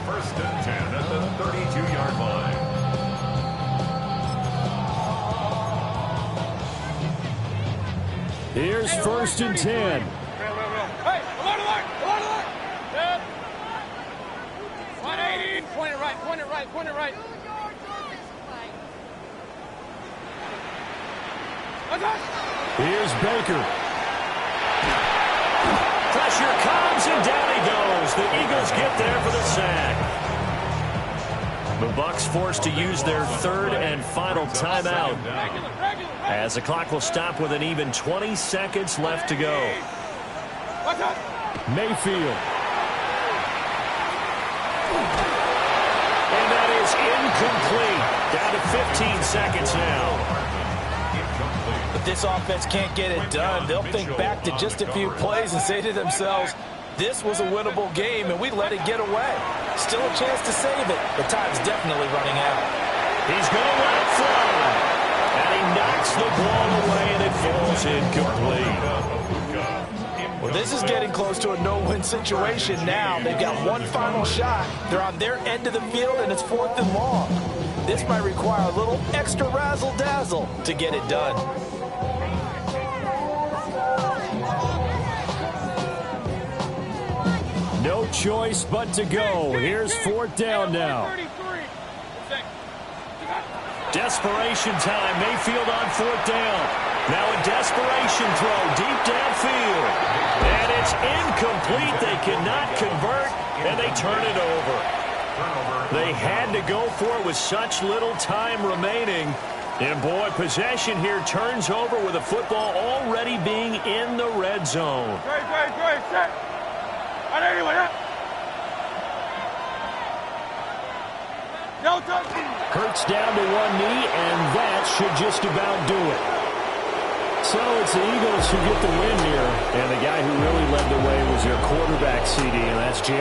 First and 10 at the 32-yard line. Here's first and 10. Hey, alert, alert, alert, alert. Dead. 180. Point it right, point it right, point it right. Here's Baker. Pressure comes, and down he goes. The Eagles get there for the sack. The Bucs forced to use their third and final timeout, as the clock will stop with an even 20 seconds left to go. Mayfield. And that is incomplete. Down to 15 seconds now. If this offense can't get it done, they'll think back to just a few plays and say to themselves, this was a winnable game, and we let it get away. Still a chance to save it, but time's definitely running out. He's going to let it fly. And he knocks the ball away, and it falls incomplete. Well, this is getting close to a no-win situation now. They've got one final shot. They're on their end of the field, and it's 4th and long. This might require a little extra razzle-dazzle to get it done. No choice but to go. Here's 4th down now. Desperation time. Mayfield on 4th down. Now a desperation throw deep downfield. And it's incomplete. They cannot convert, and they turn it over. They had to go for it with such little time remaining. And, boy, possession here turns over with the football already being in the red zone. Great, set. Hurts down to one knee, and that should just about do it. So it's the Eagles who get the win here. And the guy who really led the way was their quarterback, CD, and that's Jalen.